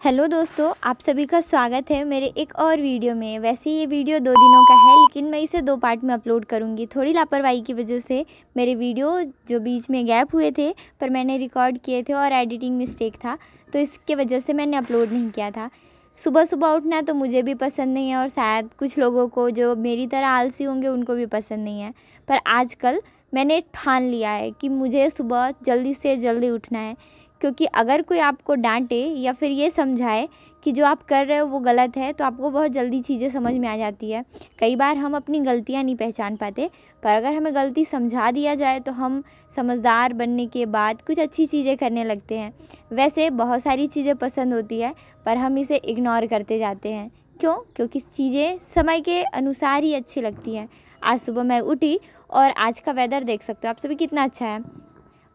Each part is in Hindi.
हेलो दोस्तों, आप सभी का स्वागत है मेरे एक और वीडियो में। वैसे ये वीडियो 2 दिनों का है, लेकिन मैं इसे 2 पार्ट में अपलोड करूँगी। थोड़ी लापरवाही की वजह से मेरे वीडियो जो बीच में गैप हुए थे पर मैंने रिकॉर्ड किए थे और एडिटिंग मिस्टेक था, तो इसके वजह से मैंने अपलोड नहीं किया था। सुबह सुबह उठना तो मुझे भी पसंद नहीं है और शायद कुछ लोगों को जो मेरी तरह आलसी होंगे उनको भी पसंद नहीं है। पर आजकल मैंने ठान लिया है कि मुझे सुबह जल्दी से जल्दी उठना है, क्योंकि अगर कोई आपको डांटे या फिर ये समझाए कि जो आप कर रहे हो वो गलत है, तो आपको बहुत जल्दी चीज़ें समझ में आ जाती है। कई बार हम अपनी गलतियां नहीं पहचान पाते, पर अगर हमें गलती समझा दिया जाए तो हम समझदार बनने के बाद कुछ अच्छी चीज़ें करने लगते हैं। वैसे बहुत सारी चीज़ें पसंद होती है, पर हम इसे इग्नोर करते जाते हैं। क्यों? क्योंकि चीज़ें समय के अनुसार ही अच्छी लगती हैं। आज सुबह मैं उठी और आज का वेदर देख सकते हो आप सभी कितना अच्छा है,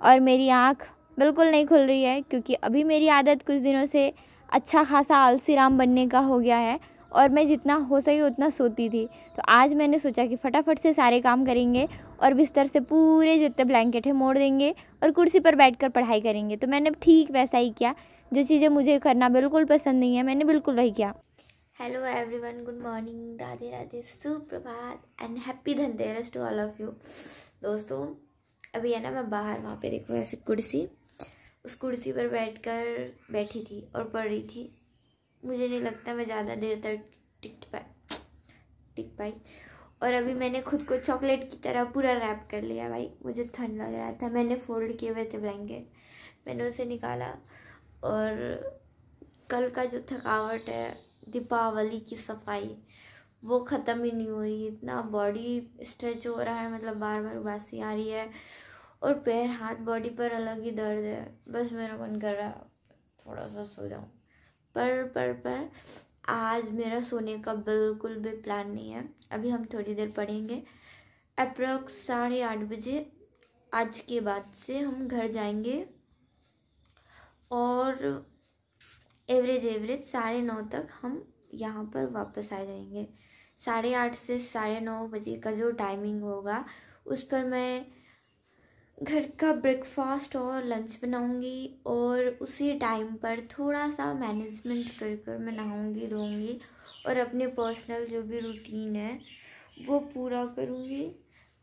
और मेरी आँख बिल्कुल नहीं खुल रही है, क्योंकि अभी मेरी आदत कुछ दिनों से अच्छा खासा आलसी राम बनने का हो गया है और मैं जितना हो सके उतना सोती थी। तो आज मैंने सोचा कि फटाफट से सारे काम करेंगे और बिस्तर से पूरे जितने ब्लैंकेट है मोड़ देंगे और कुर्सी पर बैठकर पढ़ाई करेंगे। तो मैंने ठीक वैसा ही किया। जो चीज़ें मुझे करना बिल्कुल पसंद नहीं है, मैंने बिल्कुल वही किया। Hello everyone, good morning, Radhe Radhe, सुप्रभात and happy Dhanteras to all of you. दोस्तों, अभी है ना, मैं बाहर वहाँ पे देखो ऐसे कुर्सी, उस कुर्सी पर बैठी थी और पढ़ रही थी। मुझे नहीं लगता मैं ज़्यादा देर तक टिक पाई। और अभी मैंने खुद को चॉकलेट की तरह पूरा रैप कर लिया। भाई मुझे ठंड लग रहा था, मैंने फोल्ड किए हुए थे ब्लैंकेट, मैंने उसे निकाला। और कल का जो थकावट है, दीपावली की सफाई, वो ख़त्म ही नहीं हो रही। इतना बॉडी स्ट्रेच हो रहा है, मतलब बार बार उबासी आ रही है और पैर हाथ बॉडी पर अलग ही दर्द है। बस मेरा मन कर रहा है थोड़ा सा सो जाऊं, पर आज मेरा सोने का बिल्कुल भी प्लान नहीं है। अभी हम थोड़ी देर पढ़ेंगे। अप्रॉक्स 8:30 बजे आज के बाद से हम घर जाएंगे और एवरेज 9:30 तक हम यहाँ पर वापस आ जाएंगे। 8:30 से 9:30 बजे का जो टाइमिंग होगा उस पर मैं घर का ब्रेकफास्ट और लंच बनाऊंगी और उसी टाइम पर थोड़ा सा मैनेजमेंट कर मैं नहाऊंगी धोऊंगी और अपने पर्सनल जो भी रूटीन है वो पूरा करूंगी।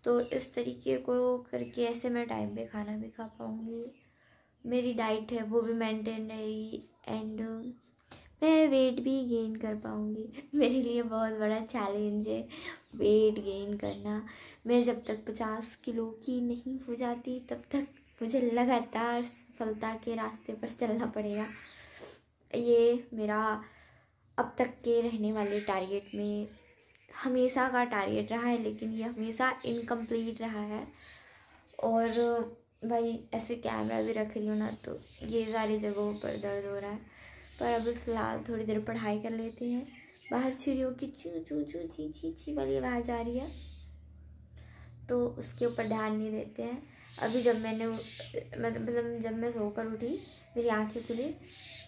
तो इस तरीके को करके ऐसे मैं टाइम पे खाना भी खा पाऊंगी, मेरी डाइट है वो भी मेंटेन रहेगी एंड मैं वेट भी गेन कर पाऊंगी। मेरे लिए बहुत बड़ा चैलेंज है वेट गेन करना। मैं जब तक 50 किलो की नहीं हो जाती तब तक मुझे लगातार सफलता के रास्ते पर चलना पड़ेगा। ये मेरा अब तक के रहने वाले टारगेट में हमेशा का टारगेट रहा है, लेकिन ये हमेशा इनकम्प्लीट रहा है। और भाई ऐसे कैमरा भी रख रही हूँ ना, तो ये सारी जगहों पर दर्द हो रहा है। पर अभी फ़िलहाल थोड़ी देर पढ़ाई कर लेते हैं। बाहर चिड़ियों की चू चू चू ची ची ची वाली आवाज़ आ रही है, तो उसके ऊपर ध्यान नहीं देते हैं। अभी जब मैंने मतलब जब मैं सोकर उठी, मेरी आंखें खुली,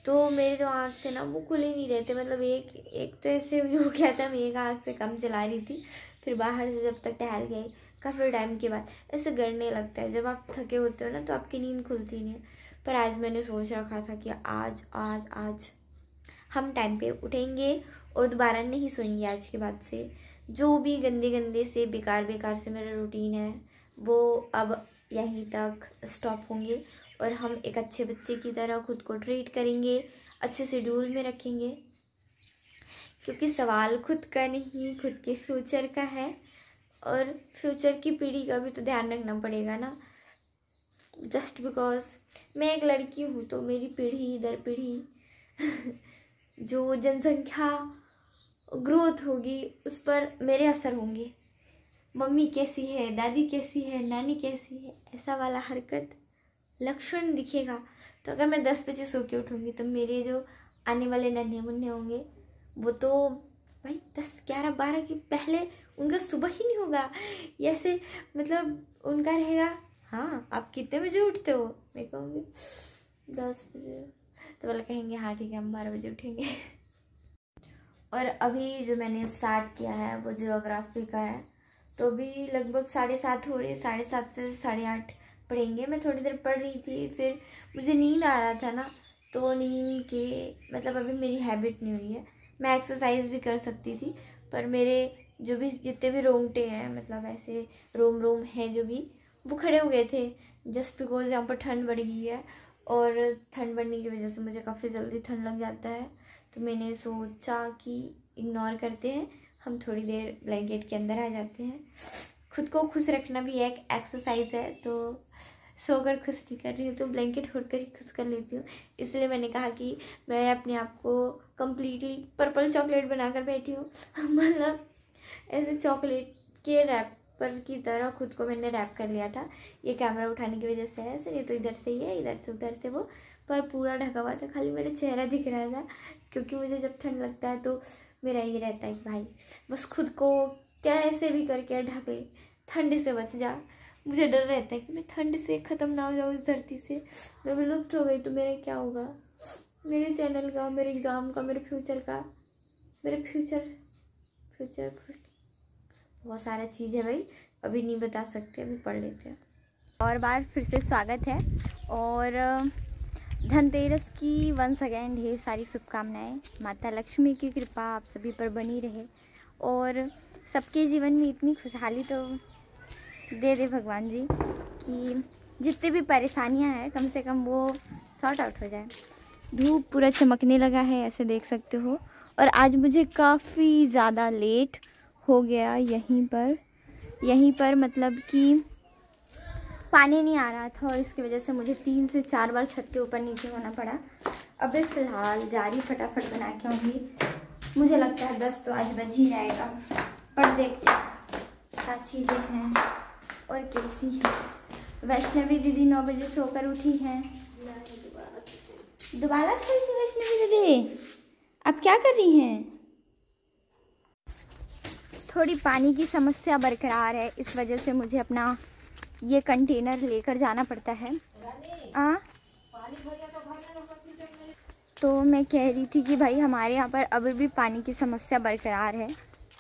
तो मेरे जो आँख थे ना वो खुल ही नहीं रहे थे। मतलब एक तो ऐसे हो गया था, मैं एक आँख से कम चला रही थी। फिर बाहर से जब तक टहल गई काफ़ी टाइम के बाद ऐसे गड़ने लगता है। जब आप थके होते हो ना तो आपकी नींद खुलती नहीं है। पर आज मैंने सोच रखा था कि आज हम टाइम पे उठेंगे और दोबारा नहीं सोएंगे। आज के बाद से जो भी गंदे से बेकार से मेरा रूटीन है वो अब यहीं तक स्टॉप होंगे और हम एक अच्छे बच्चे की तरह खुद को ट्रीट करेंगे, अच्छे शेड्यूल में रखेंगे, क्योंकि सवाल खुद का नहीं, खुद के फ्यूचर का है और फ्यूचर की पीढ़ी का भी तो ध्यान रखना पड़ेगा ना। जस्ट बिकॉज मैं एक लड़की हूँ तो मेरी पीढ़ी दर पीढ़ी जो जनसंख्या ग्रोथ होगी उस पर मेरे असर होंगे। मम्मी कैसी है, दादी कैसी है, नानी कैसी है, ऐसा वाला हरकत लक्षण दिखेगा। तो अगर मैं 10 बजे सो के उठूँगी तो मेरे जो आने वाले नन्हे मुन्ने होंगे वो तो भाई 10, 11, 12 के पहले उनका सुबह ही नहीं होगा। ऐसे मतलब उनका रहेगा, हाँ आप कितने बजे उठते हो, मैं कहूँगी 10 बजे, तो वाला कहेंगे हाँ ठीक है हम 12 बजे उठेंगे। और अभी जो मैंने स्टार्ट किया है वो ज्योग्राफी का है, तो अभी लगभग 7:30 हो रही है। 7:30 से 8:30 पढ़ेंगे। मैं थोड़ी देर पढ़ रही थी, फिर मुझे नींद आ रहा था ना, तो नींद के मतलब अभी मेरी हैबिट नहीं हुई है। मैं एक्सरसाइज भी कर सकती थी, पर मेरे जो भी जितने भी रोंगटे हैं, मतलब ऐसे रोम रोम हैं जो भी, वो खड़े हो गए थे जस्ट बिकॉज यहाँ पर ठंड बढ़ गई है। और ठंड बढ़ने की वजह से मुझे काफ़ी जल्दी ठंड लग जाता है। तो मैंने सोचा कि इग्नोर करते हैं, हम थोड़ी देर ब्लैंकेट के अंदर आ जाते हैं। खुद को खुश रखना भी एक एक्सरसाइज है, तो सोकर खुश नहीं कर रही हूँ तो ब्लैंकेट ओढ़ कर ही खुश कर लेती हूँ। इसलिए मैंने कहा कि मैं अपने आप को कम्प्लीटली पर्पल चॉकलेट बनाकर बैठी हूँ। मतलब ऐसे चॉकलेट के रैपर की तरह खुद को मैंने रैप कर लिया था। ये कैमरा उठाने की वजह से है ऐसे, ये तो इधर से ही है, इधर से उधर से वो, पर पूरा ढका हुआ था, खाली मेरा चेहरा दिख रहा था। क्योंकि मुझे जब ठंड लगता है तो मेरा ये रहता है कि भाई बस खुद को कैसे भी करके ढक ले, ठंड से बच जा। मुझे डर रहता है कि मैं ठंड से ख़त्म ना हो जाऊँ इस धरती से। मैं विलुप्त हो गई तो मेरा क्या होगा, मेरे चैनल का, मेरे एग्ज़ाम का, मेरे फ्यूचर का, मेरे फ्यूचर बहुत सारा चीज़ है भाई, अभी नहीं बता सकते, अभी पढ़ लेते हैं। और बार फिर से स्वागत है और धनतेरस की वंस अगेन ढेर सारी शुभकामनाएं। माता लक्ष्मी की कृपा आप सभी पर बनी रहे और सबके जीवन में इतनी खुशहाली तो दे दे भगवान जी कि जितनी भी परेशानियां हैं कम से कम वो सॉर्ट आउट हो जाए। धूप पूरा चमकने लगा है, ऐसे देख सकते हो। और आज मुझे काफ़ी ज़्यादा लेट हो गया यहीं पर मतलब कि पानी नहीं आ रहा था और इसकी वजह से मुझे 3 से 4 बार छत के ऊपर नीचे होना पड़ा। अभी फ़िलहाल जारी फटाफट बना के आऊँगी। मुझे लगता है 10 तो आज बज ही जाएगा, पर देखते क्या चीज़ें हैं और कैसी है। वैष्णवी दीदी 9 बजे सोकर उठी हैं। दोबारा सोई थी वैष्णवी दीदी, अब क्या कर रही हैं? थोड़ी पानी की समस्या बरकरार है, इस वजह से मुझे अपना ये कंटेनर लेकर जाना पड़ता है। तो मैं कह रही थी कि भाई हमारे यहाँ पर अभी भी पानी की समस्या बरकरार है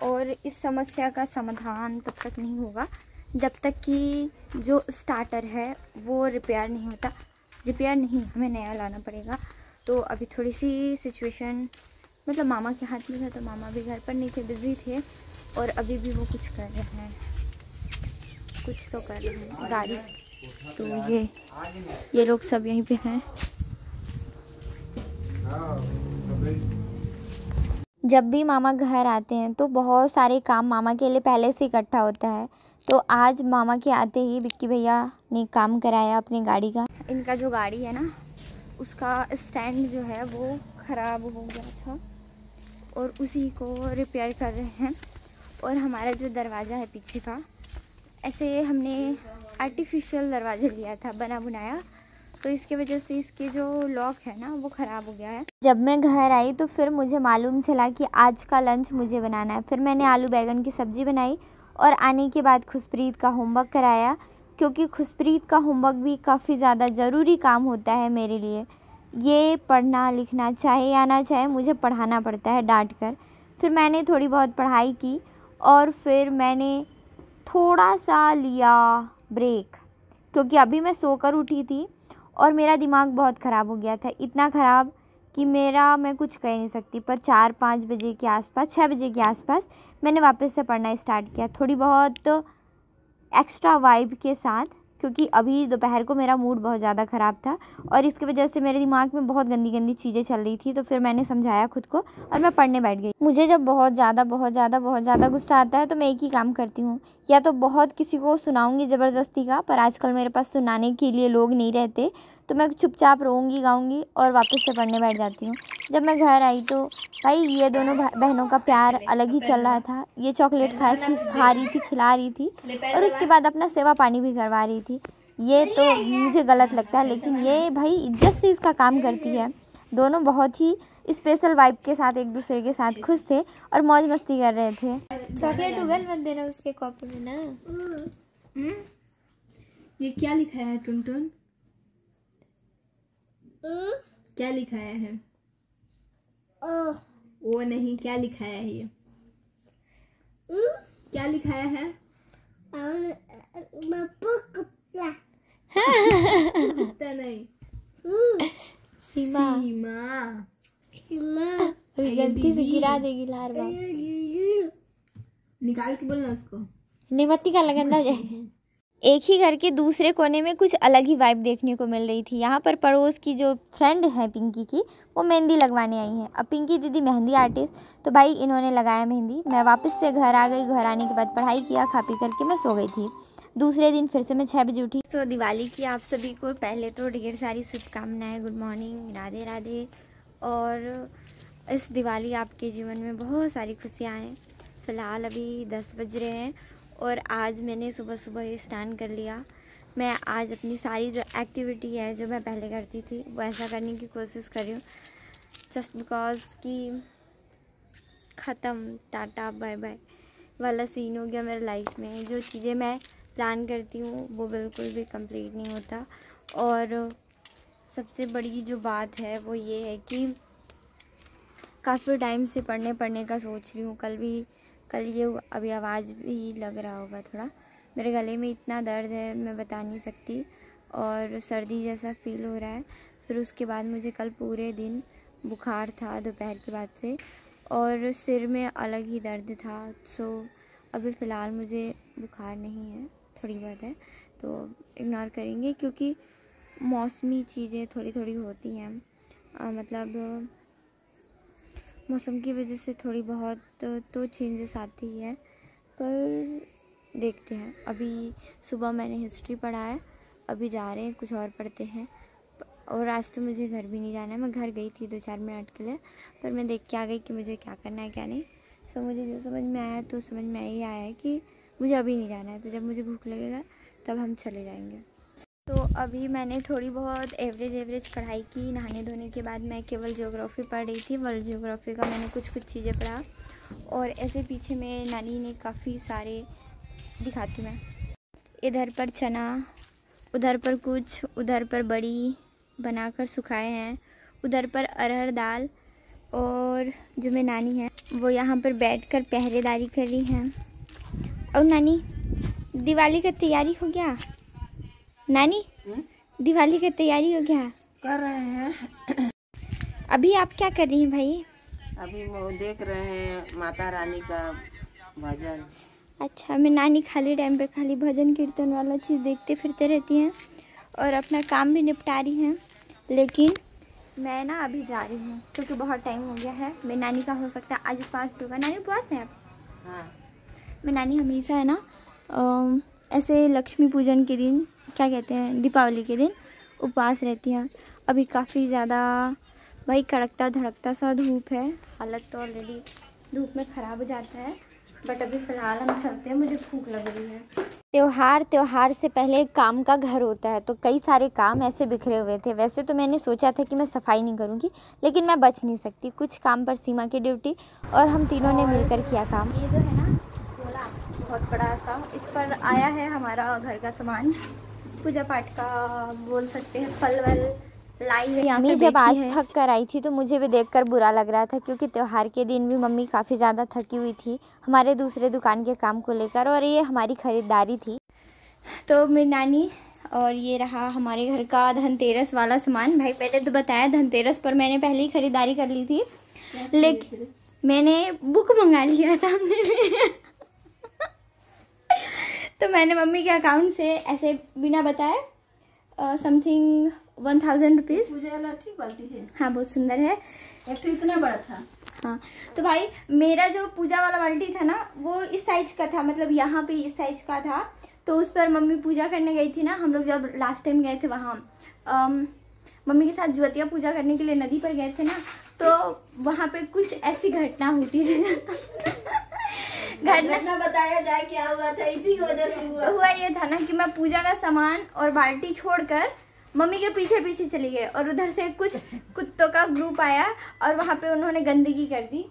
और इस समस्या का समाधान तब तक नहीं होगा जब तक कि जो स्टार्टर है वो रिपेयर नहीं होता। रिपेयर नहीं, हमें नया लाना पड़ेगा। तो अभी थोड़ी सी सिचुएशन मतलब मामा के हाथ में था, तो मामा भी घर पर नहीं थे, बिज़ी थे और अभी भी वो कुछ कर रहे हैं, कुछ तो कर रहे हैं गाड़ी। तो ये लोग सब यहीं पे हैं। जब भी मामा घर आते हैं तो बहुत सारे काम मामा के लिए पहले से इकट्ठा होता है। तो आज मामा के आते ही विक्की भैया ने काम कराया अपनी गाड़ी का। इनका जो गाड़ी है ना उसका स्टैंड जो है वो ख़राब हो गया था और उसी को रिपेयर कर रहे हैं। और हमारा जो दरवाज़ा है पीछे का, ऐसे हमने आर्टिफिशियल दरवाज़ा लिया था बना बनाया, तो इसके वजह से इसके जो लॉक है ना वो ख़राब हो गया है। जब मैं घर आई तो फिर मुझे मालूम चला कि आज का लंच मुझे बनाना है। फिर मैंने आलू बैंगन की सब्ज़ी बनाई और आने के बाद खुशप्रीत का होमवर्क कराया, क्योंकि खुशप्रीत का होमवर्क भी काफ़ी ज़्यादा ज़रूरी काम होता है मेरे लिए। ये पढ़ना लिखना चाहे या ना चाहे मुझे पढ़ाना पड़ता है डांट कर। फिर मैंने थोड़ी बहुत पढ़ाई की और फिर मैंने थोड़ा सा लिया ब्रेक, क्योंकि अभी मैं सोकर उठी थी और मेरा दिमाग बहुत ख़राब हो गया था, इतना ख़राब कि मैं कुछ कह नहीं सकती। पर 4-5 बजे के आसपास, 6 बजे के आसपास मैंने वापस से पढ़ना स्टार्ट किया, थोड़ी बहुत एक्स्ट्रा वाइब के साथ, क्योंकि अभी दोपहर को मेरा मूड बहुत ज़्यादा ख़राब था और इसकी वजह से मेरे दिमाग में बहुत गंदी चीज़ें चल रही थी। तो फिर मैंने समझाया खुद को और मैं पढ़ने बैठ गई। मुझे जब बहुत ज़्यादा गुस्सा आता है तो मैं एक ही काम करती हूँ, या तो बहुत किसी को सुनाऊँगी ज़बरदस्ती का, पर आजकल मेरे पास सुनाने के लिए लोग नहीं रहते, तो मैं चुपचाप रोऊँगी गाऊँगी और वापस से पढ़ने बैठ जाती हूँ। जब मैं घर आई तो भाई ये दोनों बहनों का प्यार अलग ही चल रहा था। ये चॉकलेट खा रही थी, खिला रही थी और उसके बाद अपना सेवा पानी भी करवा रही थी। ये तो मुझे गलत लगता है, लेकिन ये भाई इज्जत से इसका काम करती है। दोनों बहुत ही स्पेशल वाइब के साथ एक दूसरे के साथ खुश थे और मौज मस्ती कर रहे थे। चॉकलेट उगल मत देना उसके कॉपी में ना। ये क्या लिखाया है टुनटुन? क्या लिखाया है? ओ नहीं, क्या लिखाया है ये? क्या लिखाया है? कुत्ता नहीं, सीमा सीमा अभी गलती से गिरा देगी लार बार। निकाल के बोलना उसको। निमत्ती का लगंदा जाए। एक ही घर के दूसरे कोने में कुछ अलग ही वाइब देखने को मिल रही थी। यहाँ पर पड़ोस की जो फ्रेंड है पिंकी की, वो मेहंदी लगवाने आई हैं। अब पिंकी दीदी मेहंदी आर्टिस्ट, तो भाई इन्होंने लगाया मेहंदी। मैं वापस से घर आ गई। घर आने के बाद पढ़ाई किया, खा पी करके मैं सो गई थी। दूसरे दिन फिर से मैं 6 बजे उठी। तो दिवाली की आप सभी को पहले तो ढेर सारी शुभकामनाएँ, गुड मॉर्निंग, राधे राधे। और इस दिवाली आपके जीवन में बहुत सारी खुशियाँ आएँ। फ़िलहाल अभी 10 बज रहे हैं और आज मैंने सुबह सुबह ही स्नान कर लिया। मैं आज अपनी सारी जो एक्टिविटी है जो मैं पहले करती थी वो ऐसा करने की कोशिश कर रही हूँ, जस्ट बिकॉज कि ख़त्म टाटा बाय बाय वाला सीन हो गया मेरे लाइफ में। जो चीज़ें मैं प्लान करती हूँ वो बिल्कुल भी कंप्लीट नहीं होता। और सबसे बड़ी जो बात है वो ये है कि काफ़ी टाइम से पढ़ने का सोच रही हूँ। कल ये अभी आवाज़ भी लग रहा होगा थोड़ा, मेरे गले में इतना दर्द है मैं बता नहीं सकती, और सर्दी जैसा फील हो रहा है। फिर उसके बाद मुझे कल पूरे दिन बुखार था दोपहर के बाद से, और सिर में अलग ही दर्द था। सो अभी फ़िलहाल मुझे बुखार नहीं है, थोड़ी बहुत है तो इग्नोर करेंगे, क्योंकि मौसमी चीज़ें थोड़ी थोड़ी होती हैं। मतलब मौसम की वजह से थोड़ी बहुत तो चेंजेस आती है, पर देखते हैं। अभी सुबह मैंने हिस्ट्री पढ़ा है, अभी जा रहे हैं कुछ और पढ़ते हैं। और आज तो मुझे घर भी नहीं जाना है। मैं घर गई थी 2-4 मिनट के लिए, पर मैं देख के आ गई कि मुझे क्या करना है क्या नहीं। सो मुझे जो समझ में आया तो समझ में यही आया है कि मुझे अभी नहीं जाना है, तो जब मुझे भूख लगेगा तब हम चले जाएंगे। तो अभी मैंने थोड़ी बहुत एवरेज पढ़ाई की। नहाने धोने के बाद मैं केवल ज्योग्राफी पढ़ रही थी। वर्ल्ड ज्योग्राफी का मैंने कुछ चीज़ें पढ़ा, और ऐसे पीछे में नानी ने काफ़ी सारे दिखाती मैं, इधर पर चना, उधर पर कुछ, उधर पर बड़ी बनाकर सुखाए हैं, उधर पर अरहर दाल, और जो मेरी नानी है वो यहाँ पर बैठकर पहरेदारी कर रही हैं। और नानी, दिवाली का तैयारी हो गया? नानी दिवाली की तैयारी हो गया? कर रहे हैं। अभी आप क्या कर रही हैं भाई? अभी वो देख रहे हैं माता रानी का भजन। अच्छा, मैं नानी खाली टाइम पे खाली भजन कीर्तन वाला चीज़ देखते फिरते रहती हैं और अपना काम भी निपटा रही हैं। लेकिन मैं ना अभी जा रही हूँ क्योंकि बहुत टाइम हो गया है। मेरी नानी का हो सकता है आज उपवास होगा। नानी उपवास है आप? हाँ। मेरी नानी हमेशा है ना ऐसे लक्ष्मी पूजन के दिन, क्या कहते हैं, दीपावली के दिन उपवास रहती हैं। अभी काफ़ी ज़्यादा भाई कड़कता धड़कता सा धूप है, हालत तो ऑलरेडी धूप में ख़राब हो जाता है, बट अभी फ़िलहाल हम चलते हैं, मुझे भूख लग रही है। त्योहार से पहले काम का घर होता है, तो कई सारे काम ऐसे बिखरे हुए थे। वैसे तो मैंने सोचा था कि मैं सफाई नहीं करूँगी, लेकिन मैं बच नहीं सकती। कुछ काम पर सीमा की ड्यूटी और हम तीनों ने मिलकर किया काम। ये जो है ना झोला बहुत बड़ा सा, इस पर आया है हमारा घर का सामान, पूजा पाठ का बोल सकते हैं, फल वल लाई है। मम्मी जब आज थक कर आई थी तो मुझे भी देखकर बुरा लग रहा था, क्योंकि त्योहार के दिन भी मम्मी काफ़ी ज़्यादा थकी हुई थी हमारे दूसरे दुकान के काम को लेकर, और ये हमारी ख़रीदारी थी। तो मेरी नानी, और ये रहा हमारे घर का धनतेरस वाला सामान। भाई पहले तो बताया धनतेरस पर मैंने पहले ही ख़रीदारी कर ली थी, लेकिन मैंने बुक मंगा लिया था हमने तो मैंने मम्मी के अकाउंट से ऐसे बिना बताए समथिंग 1000 रुपीज़। ठीक बाल्टी है। हाँ बहुत सुंदर है। एक तो इतना बड़ा था। हाँ तो भाई मेरा जो पूजा वाला बाल्टी था ना वो इस साइज का था, मतलब यहाँ पे इस साइज का था। तो उस पर मम्मी पूजा करने गई थी ना, हम लोग जब लास्ट टाइम गए थे वहाँ मम्मी के साथ ज्योतिया पूजा करने के लिए नदी पर गए थे ना, तो वहाँ पे कुछ ऐसी घटना हुई थी घटना बताया जाए क्या हुआ था? इसी की वजह से हुआ ये था ना कि मैं पूजा का सामान और बाल्टी छोड़कर मम्मी के पीछे पीछे चली गई, और उधर से कुछ कुत्तों का ग्रुप आया और वहाँ पे उन्होंने गंदगी कर दी।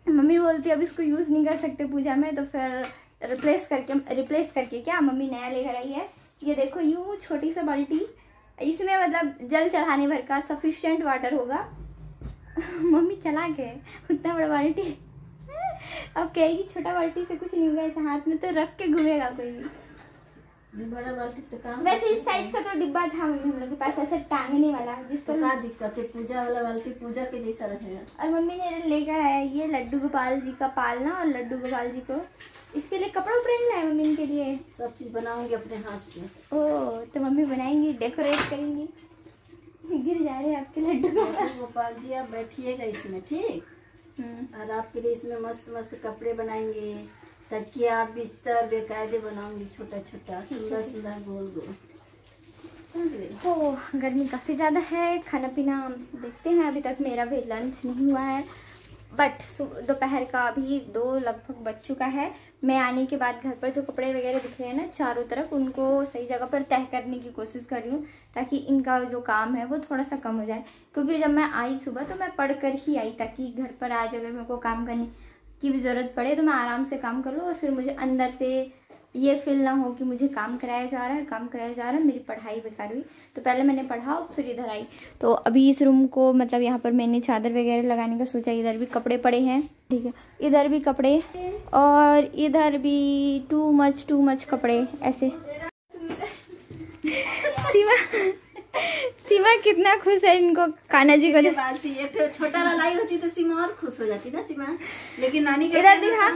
मम्मी बोलती अब इसको यूज़ नहीं कर सकते पूजा में, तो फिर रिप्लेस करके क्या मम्मी नया लेकर आई है। ये देखो यूँ छोटी सा बाल्टी, इसमें मतलब जल चढ़ाने भर का सफिशिएंट वाटर होगा। मम्मी चला गए उतना बड़ा बाल्टी। अब कहेगी छोटा बाल्टी से कुछ नहीं होगा, ऐसा हाथ में तो रख के घूमेगा कोई भी। बड़ा बाल्टी से काम। वैसे इस साइज का तो डिब्बा था मम्मी हम लोग के पास, ऐसे टांगने वाला, जिस पर क्या दिक्कत है, पूजा वाला बाल्टी पूजा के जैसा रहेगा। और मम्मी ने लेकर आया ये लड्डू गोपाल जी का पालना, और लड्डू गोपाल जी को इसके लिए कपड़ा उपड़ा नहीं लाए मम्मी इनके लिए। सब चीज बनाऊंगी अपने हाथ से। ओह, तो मम्मी बनाएंगी, डेकोरेट करेंगी। गिर जा रहे हैं आपके लड्डू गोपाल जी आप बैठिएगा इसमें, ठीक। और आपके लिए इसमें मस्त मस्त कपड़े बनाएंगे, तकिया बिस्तर बेकायदे बनाऊंगी, छोटा छोटा सुंदर सुंदर गोल गोल। ओह, गर्मी काफ़ी ज़्यादा है। खाना पीना देखते हैं, अभी तक मेरा भी लंच नहीं हुआ है, बट दोपहर का अभी 2 लगभग बज चुका है। मैं आने के बाद घर पर जो कपड़े वगैरह दिख रहे हैं ना चारों तरफ, उनको सही जगह पर तह करने की कोशिश कर रही हूँ, ताकि इनका जो काम है वो थोड़ा सा कम हो जाए। क्योंकि जब मैं आई सुबह तो मैं पढ़ कर ही आई, ताकि घर पर आज अगर मेरे को काम करने की भी ज़रूरत पड़े तो मैं आराम से काम कर लूँ, और फिर मुझे अंदर से ये फील ना हो कि मुझे काम कराया जा रहा है, काम कराया जा रहा है, मेरी पढ़ाई बेकार हुई। तो पहले मैंने पढ़ा, फिर इधर आई। तो अभी इस रूम को मतलब यहाँ पर मैंने चादर वगैरह लगाने का सोचा। इधर भी कपड़े पड़े हैं, ठीक है, इधर भी कपड़े, और इधर भी टू मच कपड़े ऐसे। सीमा कितना खुश है इनको कान्हा जी को। बाल्टी एक छोटा लाई होती तो सीमा और खुश हो जाती ना सीमा, लेकिन नानी का इधर दिखा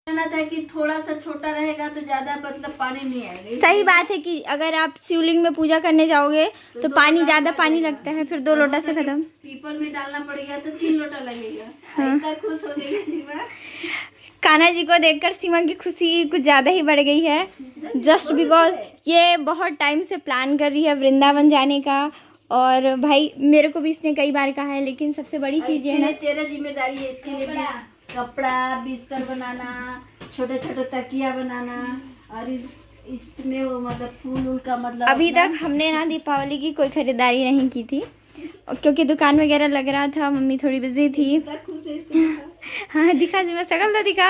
कहना था कि थोड़ा सा छोटा रहेगा तो ज्यादा मतलब पानी नहीं आएगा। सही बात है कि अगर आप शिवलिंग में पूजा करने जाओगे तो पानी ज्यादा पानी लगता है, फिर 2 लोटा से खत्म। पीपल में डालना पड़ेगा तो 3 लोटा लगेगा। हाँ। इतना खुश हो गई सीमा। कान्हा जी को देखकर सीमा की खुशी कुछ ज्यादा ही बढ़ गई है, जस्ट बिकॉज ये बहुत टाइम से प्लान कर रही है वृंदावन जाने का। और भाई मेरे को भी इसने कई बार कहा है, लेकिन सबसे बड़ी चीज ये है ना, तेरा जिम्मेदारी है इसके लिए कपड़ा बिस्तर बनाना, छोटे छोटे तकिया बनाना, और इसमें वो मतलब फूल का मतलब। अभी तक हमने ना दीपावली की कोई खरीदारी नहीं की थी, क्योंकि दुकान वगैरह लग रहा था, मम्मी थोड़ी बिजी थी। हाँ दिखा जी, मैं शकल तो दिखा।